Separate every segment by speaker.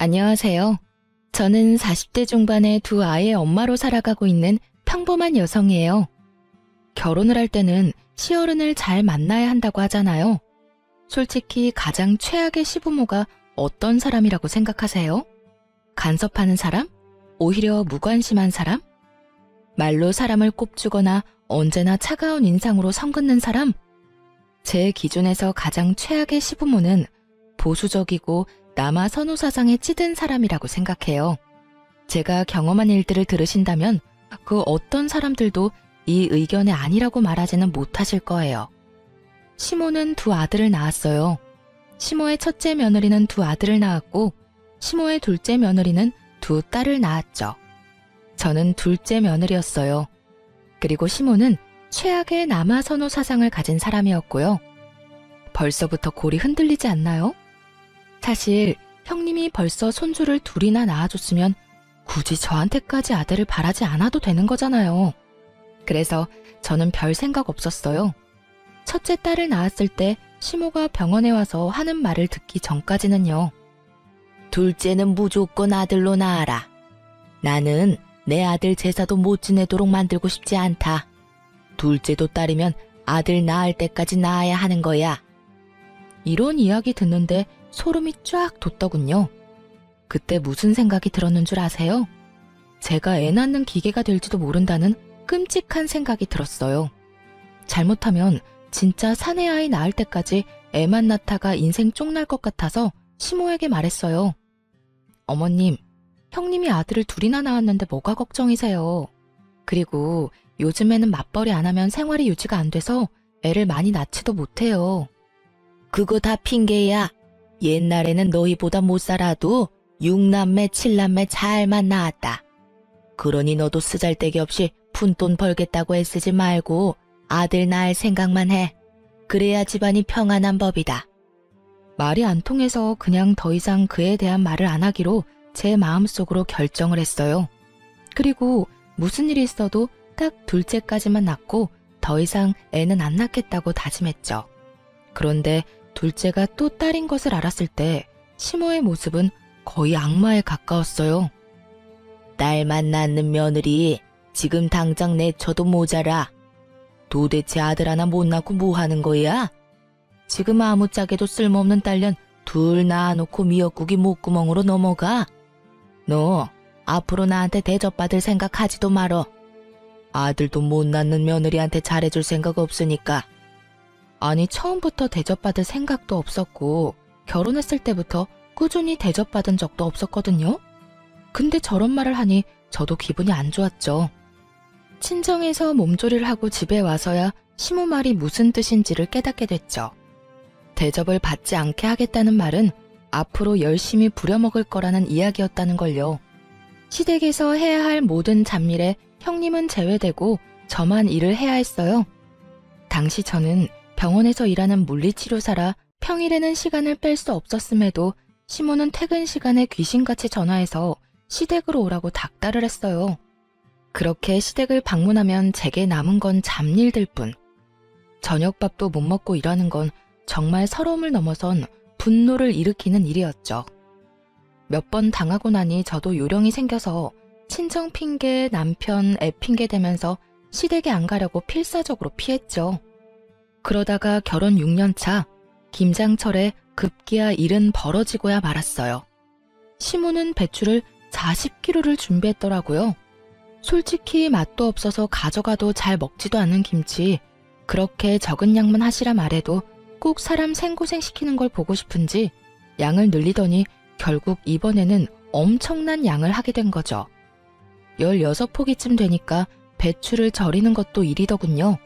Speaker 1: 안녕하세요. 저는 40대 중반의 두 아이의 엄마로 살아가고 있는 평범한 여성이에요. 결혼을 할 때는 시어른을 잘 만나야 한다고 하잖아요. 솔직히 가장 최악의 시부모가 어떤 사람이라고 생각하세요? 간섭하는 사람? 오히려 무관심한 사람? 말로 사람을 꼽주거나 언제나 차가운 인상으로 성긋는 사람? 제 기준에서 가장 최악의 시부모는 보수적이고 남아 선호 사상에 찌든 사람이라고 생각해요. 제가 경험한 일들을 들으신다면 그 어떤 사람들도 이 의견에 아니라고 말하지는 못하실 거예요. 시모는 두 아들을 낳았어요. 시모의 첫째 며느리는 두 아들을 낳았고 시모의 둘째 며느리는 두 딸을 낳았죠. 저는 둘째 며느리였어요. 그리고 시모는 최악의 남아 선호 사상을 가진 사람이었고요. 벌써부터 골이 흔들리지 않나요? 사실 형님이 벌써 손주를 둘이나 낳아줬으면 굳이 저한테까지 아들을 바라지 않아도 되는 거잖아요. 그래서 저는 별 생각 없었어요. 첫째 딸을 낳았을 때 시모가 병원에 와서 하는 말을 듣기 전까지는요. 둘째는 무조건 아들로 낳아라. 나는 내 아들 제사도 못 지내도록 만들고 싶지 않다. 둘째도 딸이면 아들 낳을 때까지 낳아야 하는 거야. 이런 이야기 듣는데 소름이 쫙 돋더군요. 그때 무슨 생각이 들었는 줄 아세요? 제가 애 낳는 기계가 될지도 모른다는 끔찍한 생각이 들었어요. 잘못하면 진짜 사내 아이 낳을 때까지 애만 낳다가 인생 쪽날 것 같아서 시모에게 말했어요. 어머님, 형님이 아들을 둘이나 낳았는데 뭐가 걱정이세요? 그리고 요즘에는 맞벌이 안 하면 생활이 유지가 안 돼서 애를 많이 낳지도 못해요. 그거 다 핑계야. 옛날에는 너희보다 못 살아도 6남매, 7남매 잘만 낳았다. 그러니 너도 쓰잘데기 없이 푼돈 벌겠다고 애쓰지 말고 아들 낳을 생각만 해. 그래야 집안이 평안한 법이다. 말이 안 통해서 그냥 더 이상 그에 대한 말을 안 하기로 제 마음속으로 결정을 했어요. 그리고 무슨 일이 있어도 딱 둘째까지만 낳고 더 이상 애는 안 낳겠다고 다짐했죠. 그런데 둘째가 또 딸인 것을 알았을 때 시모의 모습은 거의 악마에 가까웠어요. 딸만 낳는 며느리 지금 당장 내쳐도 모자라. 도대체 아들 하나 못 낳고 뭐 하는 거야? 지금 아무짝에도 쓸모없는 딸년 둘 낳아놓고 미역국이 목구멍으로 넘어가. 너 앞으로 나한테 대접받을 생각하지도 말어. 아들도 못 낳는 며느리한테 잘해줄 생각 없으니까. 아니, 처음부터 대접받을 생각도 없었고 결혼했을 때부터 꾸준히 대접받은 적도 없었거든요. 근데 저런 말을 하니 저도 기분이 안 좋았죠. 친정에서 몸조리를 하고 집에 와서야 시모 말이 무슨 뜻인지를 깨닫게 됐죠. 대접을 받지 않게 하겠다는 말은 앞으로 열심히 부려먹을 거라는 이야기였다는 걸요. 시댁에서 해야 할 모든 잡일에 형님은 제외되고 저만 일을 해야 했어요. 당시 저는 병원에서 일하는 물리치료사라 평일에는 시간을 뺄 수 없었음에도 시모는 퇴근 시간에 귀신같이 전화해서 시댁으로 오라고 닥달을 했어요. 그렇게 시댁을 방문하면 제게 남은 건 잡일들 뿐. 저녁밥도 못 먹고 일하는 건 정말 서러움을 넘어선 분노를 일으키는 일이었죠. 몇 번 당하고 나니 저도 요령이 생겨서 친정 핑계, 남편, 애 핑계 대면서 시댁에 안 가려고 필사적으로 피했죠. 그러다가 결혼 6년 차 김장철에 급기야 일은 벌어지고야 말았어요. 시모는 배추를 40kg를 준비했더라고요. 솔직히 맛도 없어서 가져가도 잘 먹지도 않는 김치, 그렇게 적은 양만 하시라 말해도 꼭 사람 생고생시키는 걸 보고 싶은지 양을 늘리더니 결국 이번에는 엄청난 양을 하게 된 거죠. 16포기쯤 되니까 배추를 절이는 것도 일이더군요.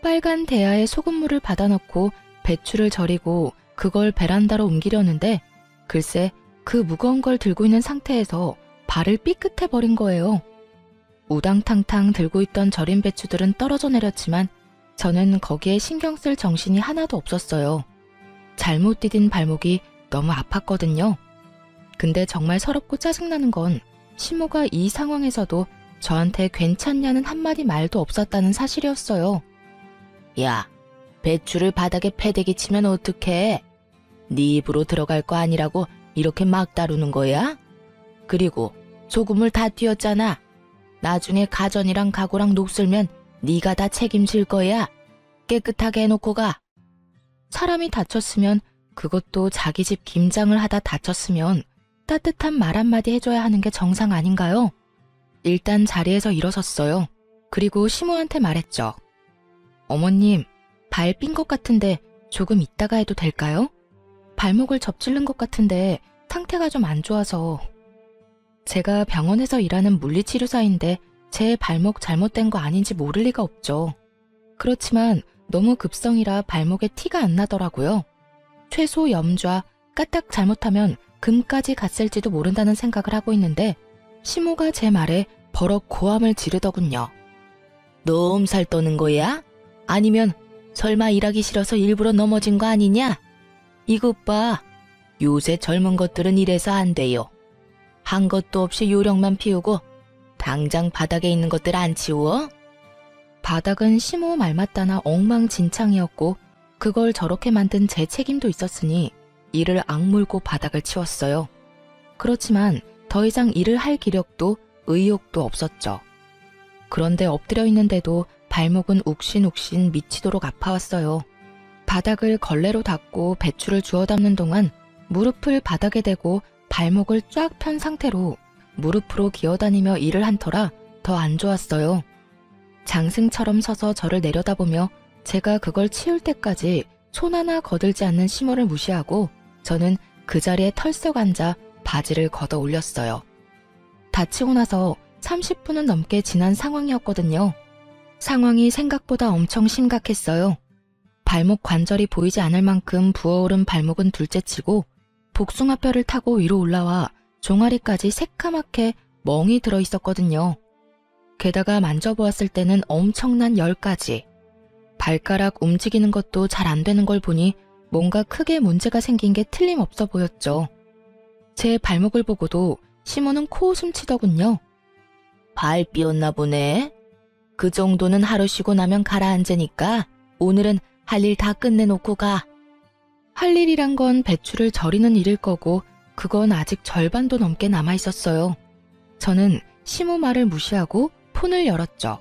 Speaker 1: 빨간 대야에 소금물을 받아넣고 배추를 절이고 그걸 베란다로 옮기려는데 글쎄 그 무거운 걸 들고 있는 상태에서 발을 삐끗해버린 거예요. 우당탕탕 들고 있던 절인 배추들은 떨어져 내렸지만 저는 거기에 신경 쓸 정신이 하나도 없었어요. 잘못 디딘 발목이 너무 아팠거든요. 근데 정말 서럽고 짜증나는 건 시모가 이 상황에서도 저한테 괜찮냐는 한마디 말도 없었다는 사실이었어요. 야, 배추를 바닥에 패대기 치면 어떡해? 네 입으로 들어갈 거 아니라고 이렇게 막 다루는 거야? 그리고 소금을 다 튀었잖아. 나중에 가전이랑 가구랑 녹슬면 네가 다 책임질 거야. 깨끗하게 해놓고 가. 사람이 다쳤으면, 그것도 자기 집 김장을 하다 다쳤으면 따뜻한 말 한마디 해줘야 하는 게 정상 아닌가요? 일단 자리에서 일어섰어요. 그리고 시모한테 말했죠. 어머님, 발 삔 것 같은데 조금 이따가 해도 될까요? 발목을 접질른 것 같은데 상태가 좀 안 좋아서. 제가 병원에서 일하는 물리치료사인데 제 발목 잘못된 거 아닌지 모를 리가 없죠. 그렇지만 너무 급성이라 발목에 티가 안 나더라고요. 최소 염좌, 까딱 잘못하면 금까지 갔을지도 모른다는 생각을 하고 있는데 시모가 제 말에 버럭 고함을 지르더군요. 너 엄살 떠는 거야? 아니면 설마 일하기 싫어서 일부러 넘어진 거 아니냐? 이것 봐. 요새 젊은 것들은 이래서 안 돼요. 한 것도 없이 요령만 피우고 당장 바닥에 있는 것들 안 치워? 바닥은 시모 말 맞다나 엉망진창이었고 그걸 저렇게 만든 제 책임도 있었으니 이를 악물고 바닥을 치웠어요. 그렇지만 더 이상 일을 할 기력도 의욕도 없었죠. 그런데 엎드려 있는데도 발목은 욱신욱신 미치도록 아파왔어요. 바닥을 걸레로 닦고 배추를 주워 담는 동안 무릎을 바닥에 대고 발목을 쫙 편 상태로 무릎으로 기어다니며 일을 한 터라 더 안 좋았어요. 장승처럼 서서 저를 내려다보며 제가 그걸 치울 때까지 손 하나 거들지 않는 시모를 무시하고 저는 그 자리에 털썩 앉아 바지를 걷어 올렸어요. 다치고 나서 30분은 넘게 지난 상황이었거든요. 상황이 생각보다 엄청 심각했어요. 발목 관절이 보이지 않을 만큼 부어오른 발목은 둘째치고 복숭아뼈를 타고 위로 올라와 종아리까지 새카맣게 멍이 들어 있었거든요. 게다가 만져보았을 때는 엄청난 열까지. 발가락 움직이는 것도 잘 안 되는 걸 보니 뭔가 크게 문제가 생긴 게 틀림없어 보였죠. 제 발목을 보고도 시모는 코웃음 치더군요. 발 삐었나 보네. 그 정도는 하루 쉬고 나면 가라앉으니까 오늘은 할 일 다 끝내놓고 가. 할 일이란 건 배추를 절이는 일일 거고 그건 아직 절반도 넘게 남아있었어요. 저는 시모 말을 무시하고 폰을 열었죠.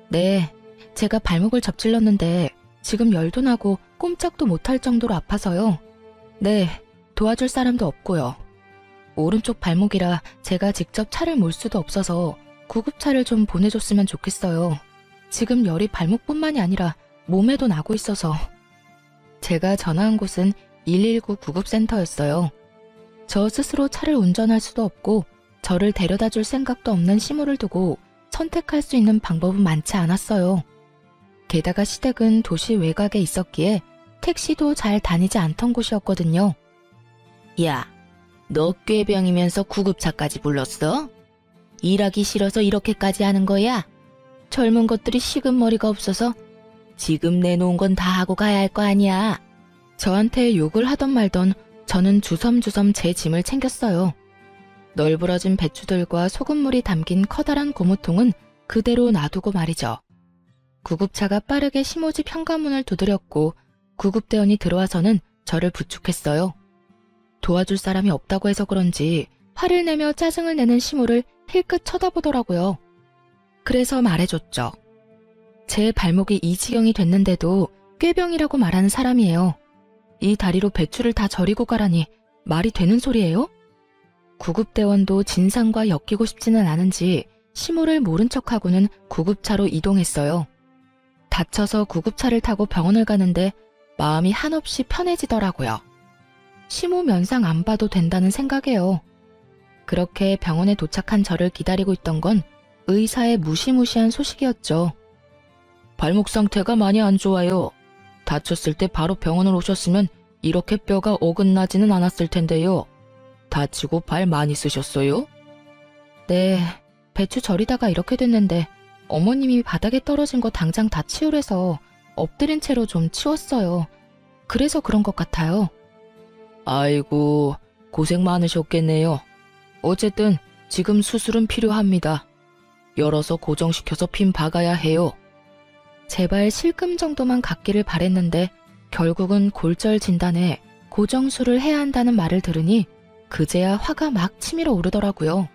Speaker 1: 네, 제가 발목을 접질렀는데 지금 열도 나고 꼼짝도 못할 정도로 아파서요. 네, 도와줄 사람도 없고요. 오른쪽 발목이라 제가 직접 차를 몰 수도 없어서 구급차를 좀 보내줬으면 좋겠어요. 지금 열이 발목뿐만이 아니라 몸에도 나고 있어서. 제가 전화한 곳은 119 구급센터였어요. 저 스스로 차를 운전할 수도 없고 저를 데려다 줄 생각도 없는 시모를 두고 선택할 수 있는 방법은 많지 않았어요. 게다가 시댁은 도시 외곽에 있었기에 택시도 잘 다니지 않던 곳이었거든요. 야, 너 꾀병이면서 구급차까지 불렀어? 일하기 싫어서 이렇게까지 하는 거야? 젊은 것들이 식은 머리가 없어서 지금 내놓은 건 다 하고 가야 할 거 아니야. 저한테 욕을 하던 말던 저는 주섬주섬 제 짐을 챙겼어요. 널브러진 배추들과 소금물이 담긴 커다란 고무통은 그대로 놔두고 말이죠. 구급차가 빠르게 시모집 현관문을 두드렸고 구급대원이 들어와서는 저를 부축했어요. 도와줄 사람이 없다고 해서 그런지 화를 내며 짜증을 내는 시모를 힐끗 쳐다보더라고요. 그래서 말해줬죠. 제 발목이 이 지경이 됐는데도 꾀병이라고 말하는 사람이에요. 이 다리로 배추를 다 절이고 가라니 말이 되는 소리예요? 구급대원도 진상과 엮이고 싶지는 않은지 시모를 모른 척하고는 구급차로 이동했어요. 다쳐서 구급차를 타고 병원을 가는데 마음이 한없이 편해지더라고요. 시모 면상 안 봐도 된다는 생각이에요. 그렇게 병원에 도착한 저를 기다리고 있던 건 의사의 무시무시한 소식이었죠. 발목 상태가 많이 안 좋아요. 다쳤을 때 바로 병원을 오셨으면 이렇게 뼈가 어긋나지는 않았을 텐데요. 다치고 발 많이 쓰셨어요? 네, 배추 절이다가 이렇게 됐는데 어머님이 바닥에 떨어진 거 당장 다 치우래서 엎드린 채로 좀 치웠어요. 그래서 그런 것 같아요. 아이고, 고생 많으셨겠네요. 어쨌든 지금 수술은 필요합니다. 열어서 고정시켜서 핀 박아야 해요. 제발 실금 정도만 갖기를 바랬는데 결국은 골절 진단에 고정술을 해야 한다는 말을 들으니 그제야 화가 막 치밀어 오르더라고요.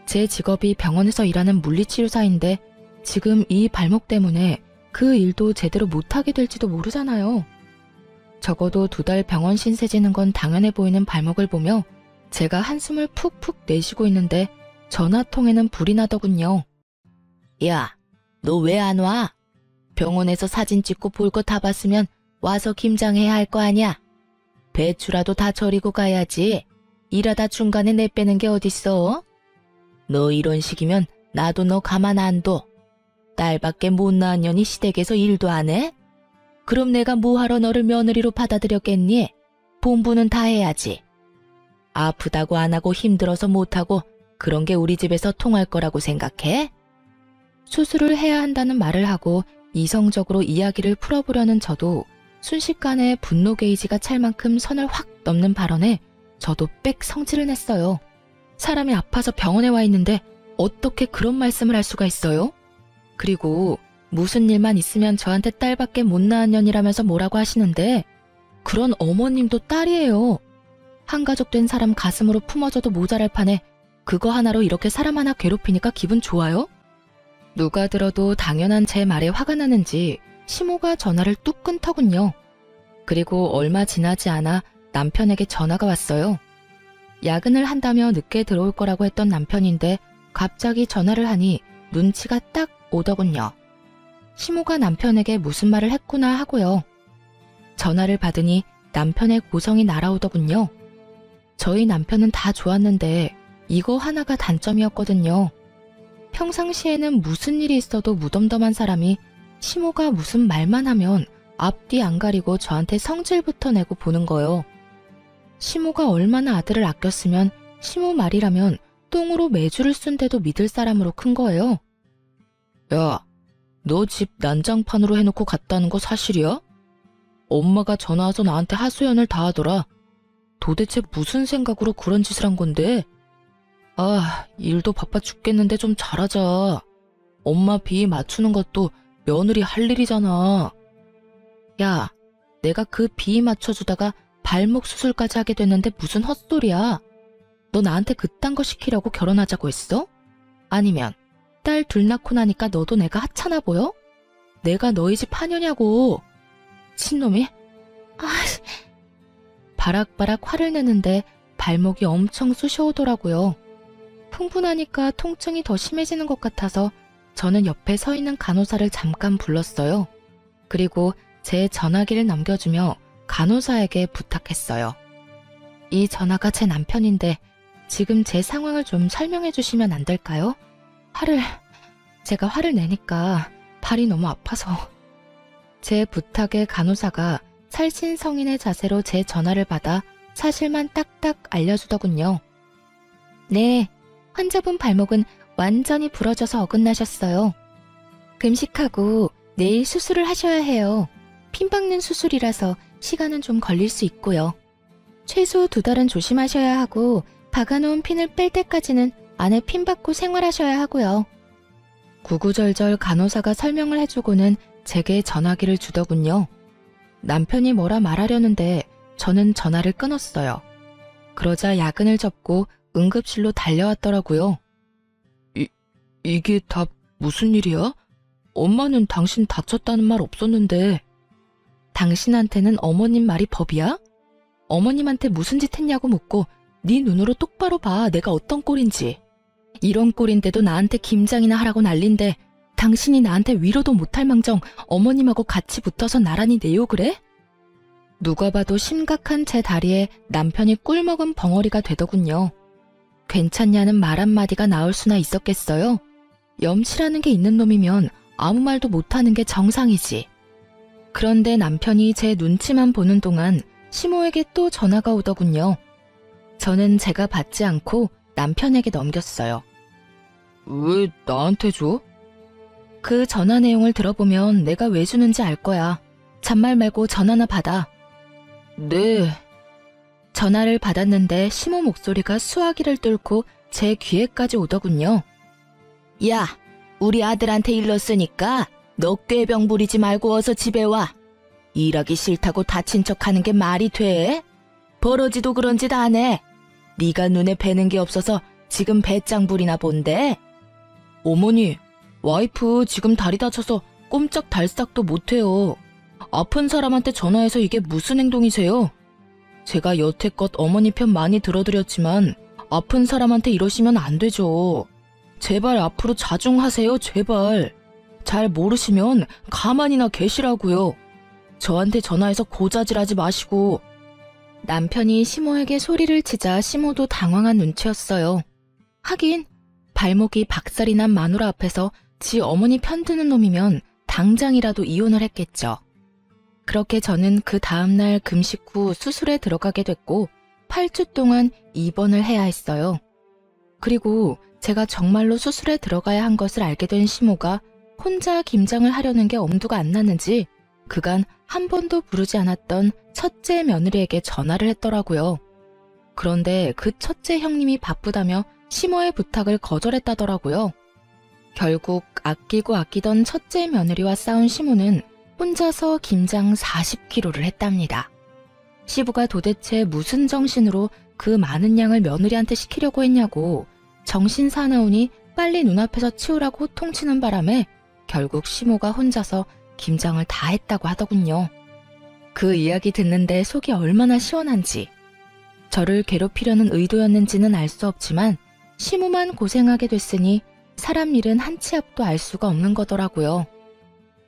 Speaker 1: 제 직업이 병원에서 일하는 물리치료사인데 지금 이 발목 때문에 그 일도 제대로 못하게 될지도 모르잖아요. 적어도 2달 병원 신세 지는 건 당연해 보이는 발목을 보며 제가 한숨을 푹푹 내쉬고 있는데 전화통에는 불이 나더군요. 야, 너 왜 안 와? 병원에서 사진 찍고 볼 거 다 봤으면 와서 김장해야 할 거 아냐? 배추라도 다 절이고 가야지. 일하다 중간에 내빼는 게 어딨어? 너 이런 식이면 나도 너 가만 안 둬. 딸밖에 못 낳은 년이 시댁에서 일도 안 해? 그럼 내가 뭐하러 너를 며느리로 받아들였겠니? 본부는 다 해야지. 아프다고 안 하고 힘들어서 못하고 그런 게 우리 집에서 통할 거라고 생각해? 수술을 해야 한다는 말을 하고 이성적으로 이야기를 풀어보려는 저도 순식간에 분노 게이지가 찰 만큼 선을 확 넘는 발언에 저도 빽 성질을 냈어요. 사람이 아파서 병원에 와 있는데 어떻게 그런 말씀을 할 수가 있어요? 그리고 무슨 일만 있으면 저한테 딸밖에 못 낳은 년이라면서 뭐라고 하시는데 그런 어머님도 딸이에요. 한가족 된 사람 가슴으로 품어줘도 모자랄 판에 그거 하나로 이렇게 사람 하나 괴롭히니까 기분 좋아요? 누가 들어도 당연한 제 말에 화가 나는지 시모가 전화를 뚝 끊더군요. 그리고 얼마 지나지 않아 남편에게 전화가 왔어요. 야근을 한다며 늦게 들어올 거라고 했던 남편인데 갑자기 전화를 하니 눈치가 딱 오더군요. 시모가 남편에게 무슨 말을 했구나 하고요. 전화를 받으니 남편의 고성이 날아오더군요. 저희 남편은 다 좋았는데 이거 하나가 단점이었거든요. 평상시에는 무슨 일이 있어도 무덤덤한 사람이 시모가 무슨 말만 하면 앞뒤 안 가리고 저한테 성질부터 내고 보는 거요. 시모가 얼마나 아들을 아꼈으면 시모 말이라면 똥으로 매주를 쓴데도 믿을 사람으로 큰 거예요. 야, 너 집 난장판으로 해놓고 갔다는 거 사실이야? 엄마가 전화 와서 나한테 하소연을 다 하더라. 도대체 무슨 생각으로 그런 짓을 한 건데? 아, 일도 바빠 죽겠는데 좀 잘하자. 엄마 비 맞추는 것도 며느리 할 일이잖아. 야, 내가 그 비 맞춰주다가 발목 수술까지 하게 됐는데 무슨 헛소리야. 너 나한테 그딴 거 시키려고 결혼하자고 했어? 아니면 딸 둘 낳고 나니까 너도 내가 하찮아 보여? 내가 너희 집 하녀냐고. 친놈이? 아, 바락바락 화를 내는데 발목이 엄청 쑤셔오더라고요. 흥분하니까 통증이 더 심해지는 것 같아서 저는 옆에 서 있는 간호사를 잠깐 불렀어요. 그리고 제 전화기를 넘겨주며 간호사에게 부탁했어요. 이 전화가 제 남편인데 지금 제 상황을 좀 설명해 주시면 안 될까요? 제가 화를 내니까 발이 너무 아파서. 제 부탁에 간호사가 살신성인의 자세로 제 전화를 받아 사실만 딱딱 알려주더군요. 네, 환자분 발목은 완전히 부러져서 어긋나셨어요. 금식하고 내일 수술을 하셔야 해요. 핀 박는 수술이라서 시간은 좀 걸릴 수 있고요. 최소 2달은 조심하셔야 하고 박아놓은 핀을 뺄 때까지는 안에 핀 받고 생활하셔야 하고요. 구구절절 간호사가 설명을 해주고는 제게 전화기를 주더군요. 남편이 뭐라 말하려는데 저는 전화를 끊었어요. 그러자 야근을 접고 응급실로 달려왔더라고요. 이게 다 무슨 일이야? 엄마는 당신 다쳤다는 말 없었는데. 당신한테는 어머님 말이 법이야? 어머님한테 무슨 짓 했냐고 묻고 네 눈으로 똑바로 봐. 내가 어떤 꼴인지. 이런 꼴인데도 나한테 김장이나 하라고 난린데 당신이 나한테 위로도 못할 망정 어머님하고 같이 붙어서 나란히 내욕을 해? 누가 봐도 심각한 제 다리에 남편이 꿀먹은 벙어리가 되더군요. 괜찮냐는 말 한마디가 나올 수나 있었겠어요? 염치라는 게 있는 놈이면 아무 말도 못하는 게 정상이지. 그런데 남편이 제 눈치만 보는 동안 시모에게 또 전화가 오더군요. 저는 제가 받지 않고 남편에게 넘겼어요. 왜 나한테 줘? 그 전화 내용을 들어보면 내가 왜 주는지 알 거야. 잔말 말고 전화나 받아. 네. 전화를 받았는데 시모 목소리가 수화기를 뚫고 제 귀에까지 오더군요. 야, 우리 아들한테 일렀으니까 너 꾀병 부리지 말고 어서 집에 와. 일하기 싫다고 다친 척하는 게 말이 돼? 버러지도 그런 짓 안 해. 네가 눈에 뵈는 게 없어서 지금 배짱 부리나 본데? 어머니, 와이프 지금 다리 다쳐서 꼼짝달싹도 못해요. 아픈 사람한테 전화해서 이게 무슨 행동이세요? 제가 여태껏 어머니 편 많이 들어드렸지만 아픈 사람한테 이러시면 안 되죠. 제발 앞으로 자중하세요, 제발. 잘 모르시면 가만히나 계시라고요. 저한테 전화해서 고자질하지 마시고. 남편이 시모에게 소리를 치자 시모도 당황한 눈치였어요. 하긴 발목이 박살이 난 마누라 앞에서 지 어머니 편드는 놈이면 당장이라도 이혼을 했겠죠. 그렇게 저는 그 다음날 금식 후 수술에 들어가게 됐고 8주 동안 입원을 해야 했어요. 그리고 제가 정말로 수술에 들어가야 한 것을 알게 된 시모가 혼자 김장을 하려는 게 엄두가 안 나는지 그간 한 번도 부르지 않았던 첫째 며느리에게 전화를 했더라고요. 그런데 그 첫째 형님이 바쁘다며 시모의 부탁을 거절했다더라고요. 결국 아끼고 아끼던 첫째 며느리와 싸운 시모는 혼자서 김장 40kg를 했답니다. 시부가 도대체 무슨 정신으로 그 많은 양을 며느리한테 시키려고 했냐고 정신 사나우니 빨리 눈앞에서 치우라고 호통치는 바람에 결국 시모가 혼자서 김장을 다 했다고 하더군요. 그 이야기 듣는데 속이 얼마나 시원한지. 저를 괴롭히려는 의도였는지는 알 수 없지만 시모만 고생하게 됐으니 사람 일은 한 치 앞도 알 수가 없는 거더라고요.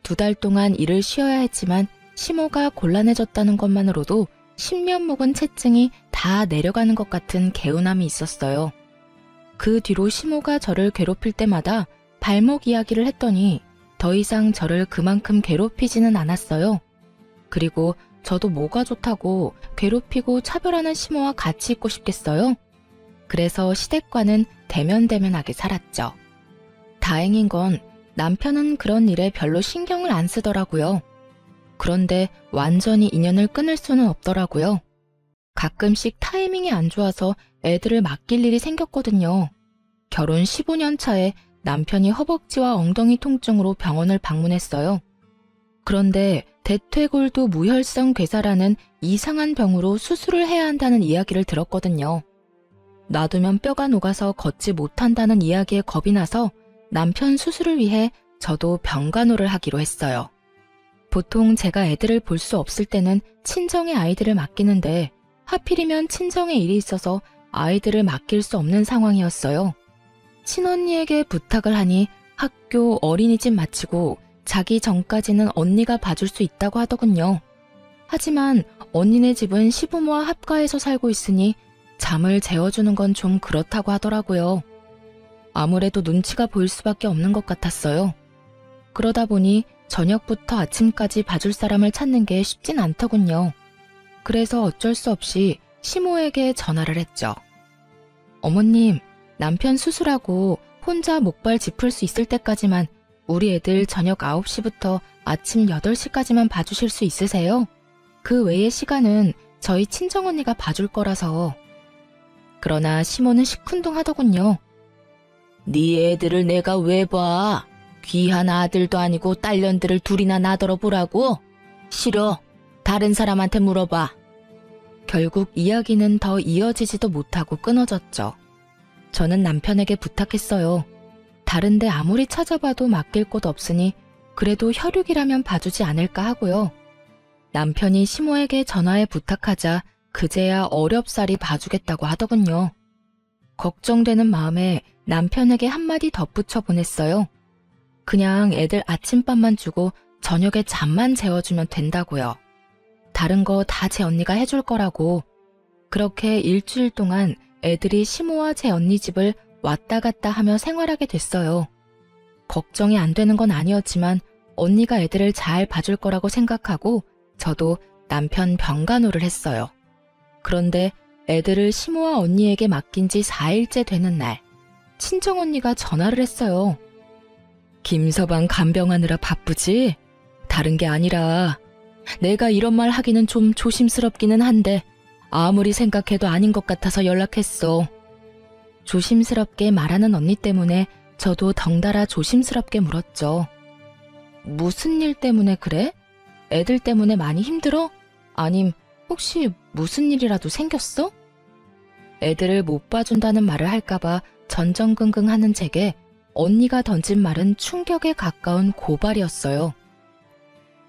Speaker 1: 2달 동안 일을 쉬어야 했지만 시모가 곤란해졌다는 것만으로도 십몇 묵은 체증이 다 내려가는 것 같은 개운함이 있었어요. 그 뒤로 시모가 저를 괴롭힐 때마다 발목 이야기를 했더니 더 이상 저를 그만큼 괴롭히지는 않았어요. 그리고 저도 뭐가 좋다고 괴롭히고 차별하는 시모와 같이 있고 싶겠어요? 그래서 시댁과는 대면대면하게 살았죠. 다행인 건 남편은 그런 일에 별로 신경을 안 쓰더라고요. 그런데 완전히 인연을 끊을 수는 없더라고요. 가끔씩 타이밍이 안 좋아서 애들을 맡길 일이 생겼거든요. 결혼 15년 차에 남편이 허벅지와 엉덩이 통증으로 병원을 방문했어요. 그런데 대퇴골두 무혈성 괴사라는 이상한 병으로 수술을 해야 한다는 이야기를 들었거든요. 놔두면 뼈가 녹아서 걷지 못한다는 이야기에 겁이 나서 남편 수술을 위해 저도 병간호를 하기로 했어요. 보통 제가 애들을 볼 수 없을 때는 친정의 아이들을 맡기는데 하필이면 친정에 일이 있어서 아이들을 맡길 수 없는 상황이었어요. 친언니에게 부탁을 하니 학교 어린이집 마치고 자기 전까지는 언니가 봐줄 수 있다고 하더군요. 하지만 언니네 집은 시부모와 합가해서 살고 있으니 잠을 재워주는 건 좀 그렇다고 하더라고요. 아무래도 눈치가 보일 수밖에 없는 것 같았어요. 그러다 보니 저녁부터 아침까지 봐줄 사람을 찾는 게 쉽진 않더군요. 그래서 어쩔 수 없이 시모에게 전화를 했죠. 어머님, 남편 수술하고 혼자 목발 짚을 수 있을 때까지만 우리 애들 저녁 9시부터 아침 8시까지만 봐주실 수 있으세요? 그 외의 시간은 저희 친정언니가 봐줄 거라서. 그러나 시모는 시큰둥하더군요. 네 애들을 내가 왜 봐? 귀한 아들도 아니고 딸년들을 둘이나 나더러 보라고? 싫어. 다른 사람한테 물어봐. 결국 이야기는 더 이어지지도 못하고 끊어졌죠. 저는 남편에게 부탁했어요. 다른데 아무리 찾아봐도 맡길 곳 없으니 그래도 혈육이라면 봐주지 않을까 하고요. 남편이 시모에게 전화해 부탁하자 그제야 어렵사리 봐주겠다고 하더군요. 걱정되는 마음에 남편에게 한마디 덧붙여 보냈어요. 그냥 애들 아침밥만 주고 저녁에 잠만 재워주면 된다고요. 다른 거 다 제 언니가 해줄 거라고. 그렇게 일주일 동안 애들이 시모와 제 언니 집을 왔다 갔다 하며 생활하게 됐어요. 걱정이 안 되는 건 아니었지만 언니가 애들을 잘 봐줄 거라고 생각하고 저도 남편 병간호를 했어요. 그런데 애들을 시모와 언니에게 맡긴 지 4일째 되는 날, 친정언니가 전화를 했어요. 김서방 간병하느라 바쁘지? 다른 게 아니라 내가 이런 말 하기는 좀 조심스럽기는 한데 아무리 생각해도 아닌 것 같아서 연락했어. 조심스럽게 말하는 언니 때문에 저도 덩달아 조심스럽게 물었죠. 무슨 일 때문에 그래? 애들 때문에 많이 힘들어? 아님 혹시 무슨 일이라도 생겼어? 애들을 못 봐준다는 말을 할까봐 전전긍긍하는 제게 언니가 던진 말은 충격에 가까운 고발이었어요.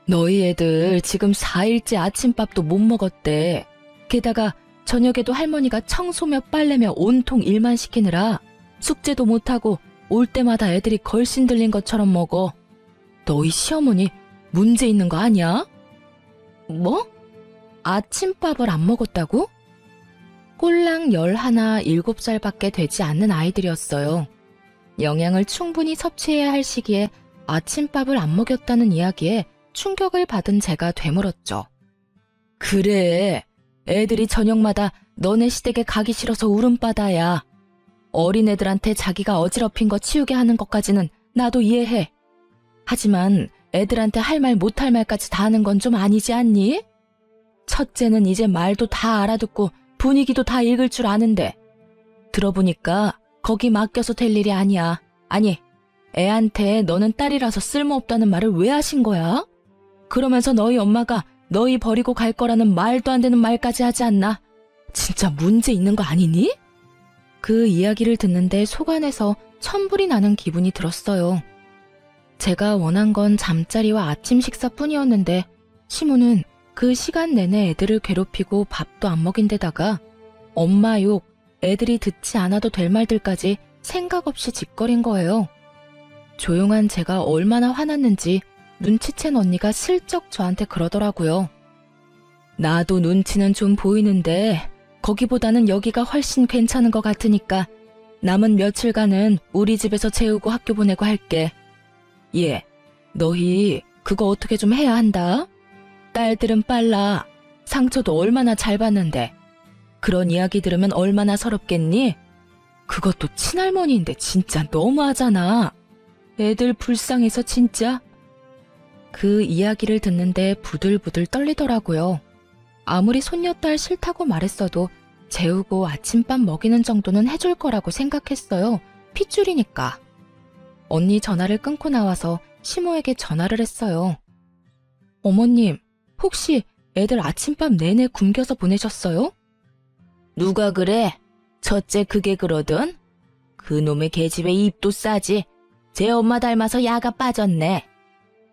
Speaker 1: 너희 애들 지금 4일째 아침밥도 못 먹었대. 게다가 저녁에도 할머니가 청소며 빨래며 온통 일만 시키느라 숙제도 못하고 올 때마다 애들이 걸신 들린 것처럼 먹어. 너희 시어머니 문제 있는 거 아니야? 뭐? 아침밥을 안 먹었다고? 꼴랑 11, 7살밖에 되지 않는 아이들이었어요. 영양을 충분히 섭취해야 할 시기에 아침밥을 안 먹였다는 이야기에 충격을 받은 제가 되물었죠. 그래, 애들이 저녁마다 너네 시댁에 가기 싫어서 울음바다야. 어린애들한테 자기가 어지럽힌 거 치우게 하는 것까지는 나도 이해해. 하지만 애들한테 할 말 못할 말까지 다 하는 건 좀 아니지 않니? 첫째는 이제 말도 다 알아듣고 분위기도 다 읽을 줄 아는데 들어보니까 거기 맡겨서 될 일이 아니야. 아니, 애한테 너는 딸이라서 쓸모없다는 말을 왜 하신 거야? 그러면서 너희 엄마가 너희 버리고 갈 거라는 말도 안 되는 말까지 하지 않나? 진짜 문제 있는 거 아니니? 그 이야기를 듣는데 속안에서 천불이 나는 기분이 들었어요. 제가 원한 건 잠자리와 아침 식사뿐이었는데 시모는 그 시간 내내 애들을 괴롭히고 밥도 안 먹인 데다가 엄마 욕, 애들이 듣지 않아도 될 말들까지 생각 없이 짓거린 거예요. 조용한 제가 얼마나 화났는지 눈치챈 언니가 슬쩍 저한테 그러더라고요. 나도 눈치는 좀 보이는데 거기보다는 여기가 훨씬 괜찮은 것 같으니까 남은 며칠간은 우리 집에서 재우고 학교 보내고 할게. 예, 너희 그거 어떻게 좀 해야 한다. 딸들은 빨라. 상처도 얼마나 잘 받는데. 그런 이야기 들으면 얼마나 서럽겠니? 그것도 친할머니인데 진짜 너무하잖아. 애들 불쌍해서 진짜. 그 이야기를 듣는데 부들부들 떨리더라고요. 아무리 손녀딸 싫다고 말했어도 재우고 아침밥 먹이는 정도는 해줄 거라고 생각했어요. 핏줄이니까. 언니 전화를 끊고 나와서 시모에게 전화를 했어요. 어머님, 혹시 애들 아침밥 내내 굶겨서 보내셨어요? 누가 그래? 첫째 그게 그러든? 그놈의 계집애 입도 싸지. 제 엄마 닮아서 야가 빠졌네.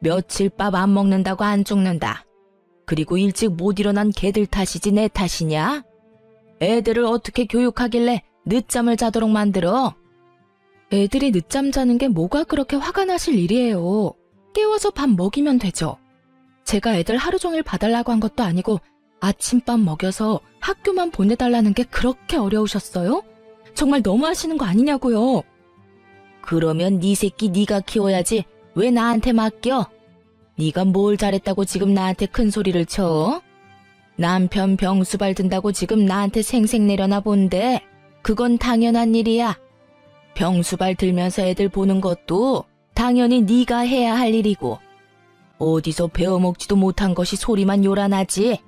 Speaker 1: 며칠 밥 안 먹는다고 안 죽는다. 그리고 일찍 못 일어난 개들 탓이지 내 탓이냐? 애들을 어떻게 교육하길래 늦잠을 자도록 만들어? 애들이 늦잠 자는 게 뭐가 그렇게 화가 나실 일이에요. 깨워서 밥 먹이면 되죠. 제가 애들 하루 종일 봐달라고 한 것도 아니고 아침밥 먹여서 학교만 보내달라는 게 그렇게 어려우셨어요? 정말 너무하시는 거 아니냐고요. 그러면 네 새끼 네가 키워야지 왜 나한테 맡겨? 네가 뭘 잘했다고 지금 나한테 큰 소리를 쳐? 남편 병수발 든다고 지금 나한테 생색 내려나 본데 그건 당연한 일이야. 병수발 들면서 애들 보는 것도 당연히 네가 해야 할 일이고 어디서 배워먹지도 못한 것이 소리만 요란하지.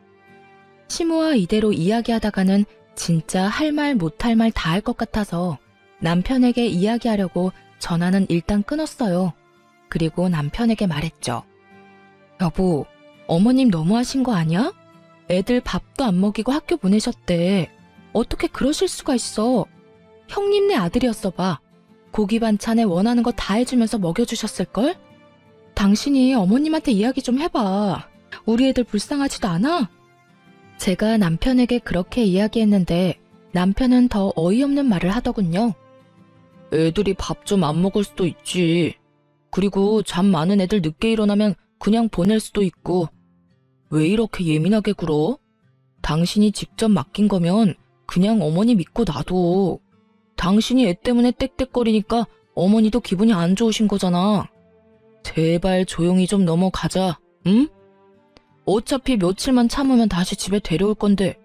Speaker 1: 시모와 이대로 이야기하다가는 진짜 할 말 못할 말 다 할 것 같아서 남편에게 이야기하려고 전화는 일단 끊었어요. 그리고 남편에게 말했죠. 여보, 어머님 너무하신 거 아니야? 애들 밥도 안 먹이고 학교 보내셨대. 어떻게 그러실 수가 있어. 형님네 아들이었어 봐. 고기 반찬에 원하는 거 다 해주면서 먹여주셨을걸? 당신이 어머님한테 이야기 좀 해봐. 우리 애들 불쌍하지도 않아? 제가 남편에게 그렇게 이야기했는데 남편은 더 어이없는 말을 하더군요. 애들이 밥 좀 안 먹을 수도 있지. 그리고 잠 많은 애들 늦게 일어나면 그냥 보낼 수도 있고. 왜 이렇게 예민하게 굴어? 당신이 직접 맡긴 거면 그냥 어머니 믿고 놔둬. 당신이 애 때문에 떽떽거리니까 어머니도 기분이 안 좋으신 거잖아. 제발 조용히 좀 넘어가자, 응? 어차피 며칠만 참으면 다시 집에 데려올 건데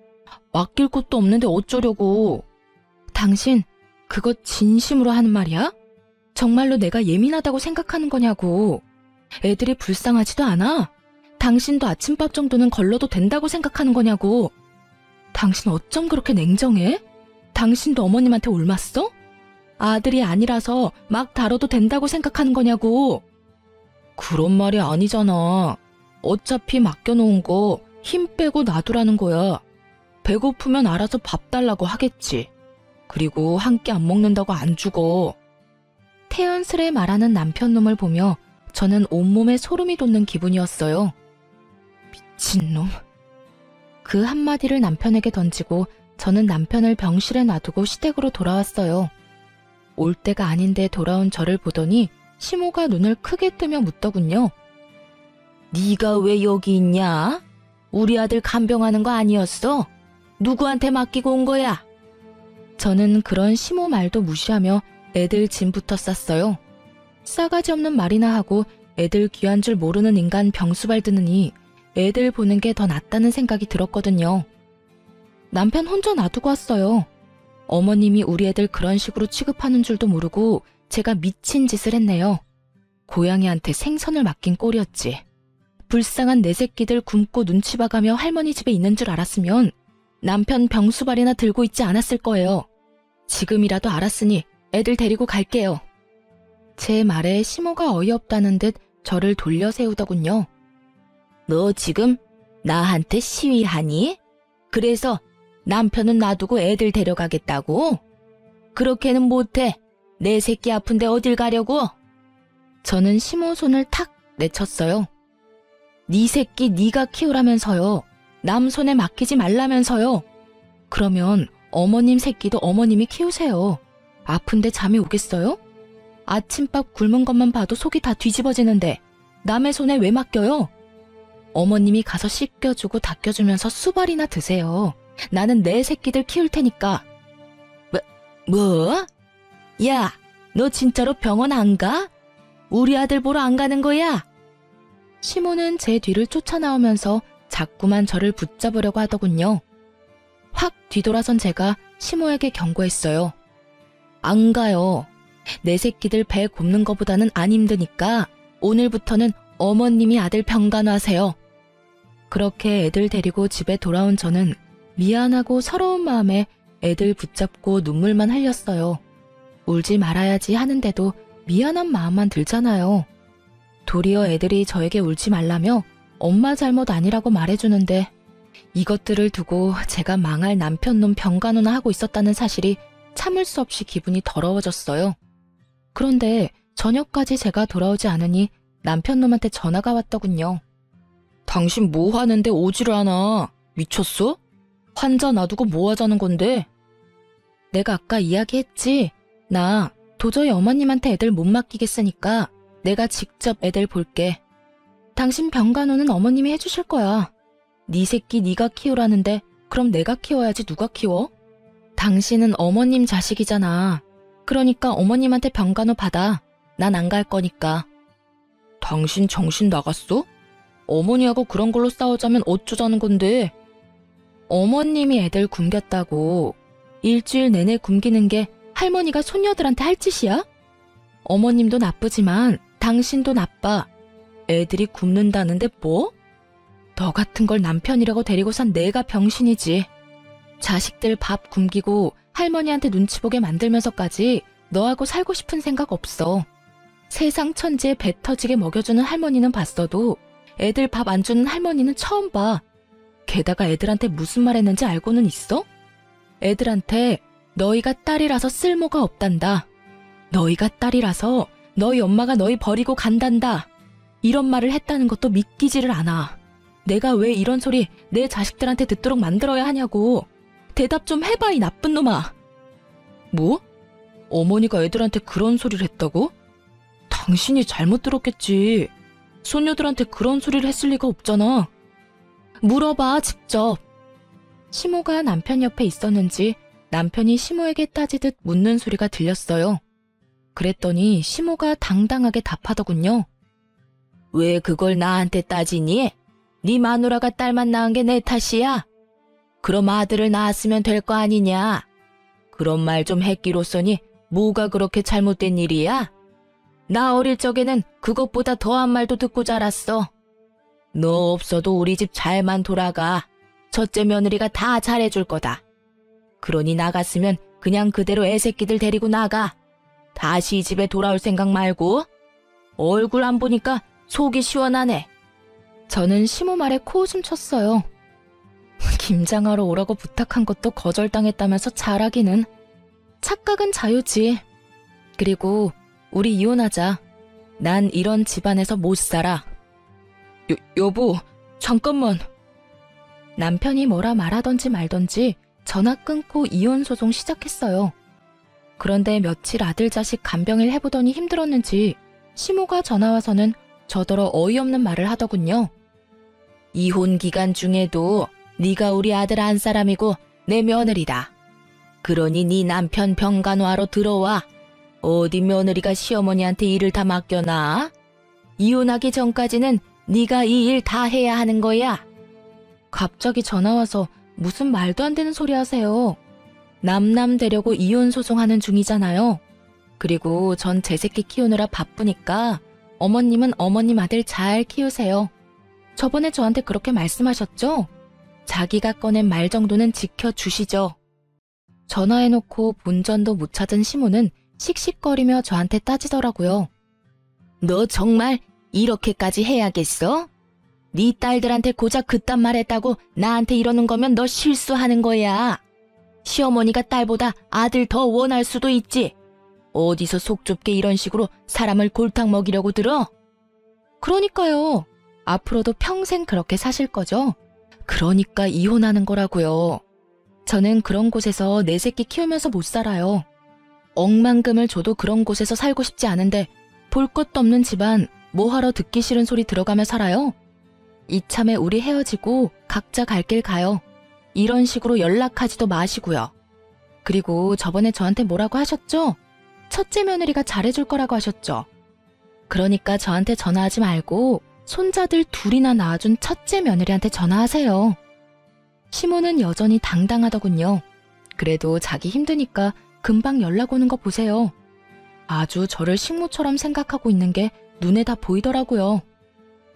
Speaker 1: 맡길 곳도 없는데 어쩌려고. 당신 그거 진심으로 하는 말이야? 정말로 내가 예민하다고 생각하는 거냐고. 애들이 불쌍하지도 않아? 당신도 아침밥 정도는 걸러도 된다고 생각하는 거냐고. 당신 어쩜 그렇게 냉정해? 당신도 어머님한테 옮았어? 아들이 아니라서 막 다뤄도 된다고 생각하는 거냐고. 그런 말이 아니잖아. 어차피 맡겨놓은 거 힘 빼고 놔두라는 거야. 배고프면 알아서 밥 달라고 하겠지. 그리고 한 끼 안 먹는다고 안 죽어. 태연스레 말하는 남편놈을 보며 저는 온몸에 소름이 돋는 기분이었어요. 미친놈. 그 한마디를 남편에게 던지고 저는 남편을 병실에 놔두고 시댁으로 돌아왔어요. 올 때가 아닌데 돌아온 저를 보더니 시모가 눈을 크게 뜨며 묻더군요. 네가 왜 여기 있냐? 우리 아들 간병하는 거 아니었어? 누구한테 맡기고 온 거야? 저는 그런 시모 말도 무시하며 애들 짐부터 쌌어요. 싸가지 없는 말이나 하고 애들 귀한 줄 모르는 인간 병수발 드느니 애들 보는 게 더 낫다는 생각이 들었거든요. 남편 혼자 놔두고 왔어요. 어머님이 우리 애들 그런 식으로 취급하는 줄도 모르고 제가 미친 짓을 했네요. 고양이한테 생선을 맡긴 꼴이었지. 불쌍한 내 새끼들 굶고 눈치 봐가며 할머니 집에 있는 줄 알았으면 남편 병수발이나 들고 있지 않았을 거예요. 지금이라도 알았으니 애들 데리고 갈게요. 제 말에 시모가 어이없다는 듯 저를 돌려 세우더군요. 너 지금 나한테 시위하니? 그래서 남편은 놔두고 애들 데려가겠다고? 그렇게는 못해. 내 새끼 아픈데 어딜 가려고? 저는 시모 손을 탁 내쳤어요. 네 새끼 네가 키우라면서요. 남 손에 맡기지 말라면서요. 그러면 어머님 새끼도 어머님이 키우세요. 아픈데 잠이 오겠어요? 아침밥 굶은 것만 봐도 속이 다 뒤집어지는데 남의 손에 왜 맡겨요? 어머님이 가서 씻겨주고 닦여주면서 수발이나 드세요. 나는 내 새끼들 키울 테니까. 뭐? 야, 너 진짜로 병원 안 가? 우리 아들 보러 안 가는 거야? 시모는 제 뒤를 쫓아나오면서 자꾸만 저를 붙잡으려고 하더군요. 확 뒤돌아선 제가 시모에게 경고했어요. 안 가요. 내 새끼들 배 곱는 거보다는 안 힘드니까 오늘부터는 어머님이 아들 병간호하세요. 그렇게 애들 데리고 집에 돌아온 저는 미안하고 서러운 마음에 애들 붙잡고 눈물만 흘렸어요. 울지 말아야지 하는데도 미안한 마음만 들잖아요. 도리어 애들이 저에게 울지 말라며 엄마 잘못 아니라고 말해주는데 이것들을 두고 제가 망할 남편놈 병간호나 하고 있었다는 사실이 참을 수 없이 기분이 더러워졌어요. 그런데 저녁까지 제가 돌아오지 않으니 남편놈한테 전화가 왔더군요. 당신 뭐 하는데 오지를 않아? 미쳤어? 환자 놔두고 뭐 하자는 건데? 내가 아까 이야기했지. 나 도저히 어머님한테 애들 못 맡기겠으니까 내가 직접 애들 볼게. 당신 병간호는 어머님이 해주실 거야. 네 새끼 네가 키우라는데 그럼 내가 키워야지 누가 키워? 당신은 어머님 자식이잖아. 그러니까 어머님한테 병간호 받아. 난 안 갈 거니까. 당신 정신 나갔어? 어머니하고 그런 걸로 싸우자면 어쩌자는 건데? 어머님이 애들 굶겼다고 일주일 내내 굶기는 게 할머니가 손녀들한테 할 짓이야? 어머님도 나쁘지만 당신도 나빠. 애들이 굶는다는데 뭐? 너 같은 걸 남편이라고 데리고 산 내가 병신이지. 자식들 밥 굶기고 할머니한테 눈치 보게 만들면서까지 너하고 살고 싶은 생각 없어. 세상 천지에 배 터지게 먹여주는 할머니는 봤어도 애들 밥 안 주는 할머니는 처음 봐. 게다가 애들한테 무슨 말 했는지 알고는 있어? 애들한테 너희가 딸이라서 쓸모가 없단다. 너희가 딸이라서 너희 엄마가 너희 버리고 간단다. 이런 말을 했다는 것도 믿기지를 않아. 내가 왜 이런 소리 내 자식들한테 듣도록 만들어야 하냐고. 대답 좀 해봐, 이 나쁜 놈아. 뭐? 어머니가 애들한테 그런 소리를 했다고? 당신이 잘못 들었겠지. 손녀들한테 그런 소리를 했을 리가 없잖아. 물어봐, 직접. 시모가 남편 옆에 있었는지 남편이 시모에게 따지듯 묻는 소리가 들렸어요. 그랬더니 시모가 당당하게 답하더군요. 왜 그걸 나한테 따지니? 네 마누라가 딸만 낳은 게 내 탓이야? 그럼 아들을 낳았으면 될 거 아니냐? 그런 말 좀 했기로써니 뭐가 그렇게 잘못된 일이야? 나 어릴 적에는 그것보다 더한 말도 듣고 자랐어. 너 없어도 우리 집 잘만 돌아가. 첫째 며느리가 다 잘해줄 거다. 그러니 나갔으면 그냥 그대로 애새끼들 데리고 나가. 다시 이 집에 돌아올 생각 말고. 얼굴 안 보니까 속이 시원하네. 저는 시모 말에 코웃음 쳤어요. 김장하러 오라고 부탁한 것도 거절당했다면서 잘하기는. 착각은 자유지. 그리고 우리 이혼하자. 난 이런 집안에서 못 살아. 여보, 잠깐만. 남편이 뭐라 말하던지 말던지 전화 끊고 이혼 소송 시작했어요. 그런데 며칠 아들 자식 간병일 해보더니 힘들었는지 시모가 전화와서는 저더러 어이없는 말을 하더군요. 이혼 기간 중에도 네가 우리 아들 안 사람이고 내 며느리다. 그러니 네 남편 병간호하러 들어와. 어디 며느리가 시어머니한테 일을 다 맡겨놔? 이혼하기 전까지는 네가 이 일 다 해야 하는 거야. 갑자기 전화와서 무슨 말도 안 되는 소리 하세요. 남남 되려고 이혼 소송하는 중이잖아요. 그리고 전 제 새끼 키우느라 바쁘니까 어머님은 어머님 아들 잘 키우세요. 저번에 저한테 그렇게 말씀하셨죠? 자기가 꺼낸 말 정도는 지켜주시죠. 전화해놓고 본전도 못 찾은 시모는 씩씩거리며 저한테 따지더라고요. 너 정말 이렇게까지 해야겠어? 네 딸들한테 고작 그딴 말 했다고 나한테 이러는 거면 너 실수하는 거야. 시어머니가 딸보다 아들 더 원할 수도 있지. 어디서 속 좁게 이런 식으로 사람을 골탕 먹이려고 들어? 그러니까요. 앞으로도 평생 그렇게 사실 거죠? 그러니까 이혼하는 거라고요. 저는 그런 곳에서 내 새끼 키우면서 못 살아요. 억만금을 줘도 그런 곳에서 살고 싶지 않은데 볼 것도 없는 집안 뭐하러 듣기 싫은 소리 들어가며 살아요? 이참에 우리 헤어지고 각자 갈 길 가요. 이런 식으로 연락하지도 마시고요. 그리고 저번에 저한테 뭐라고 하셨죠? 첫째 며느리가 잘해줄 거라고 하셨죠? 그러니까 저한테 전화하지 말고 손자들 둘이나 낳아준 첫째 며느리한테 전화하세요. 시모는 여전히 당당하더군요. 그래도 자기 힘드니까 금방 연락 오는 거 보세요. 아주 저를 식모처럼 생각하고 있는 게 눈에 다 보이더라고요.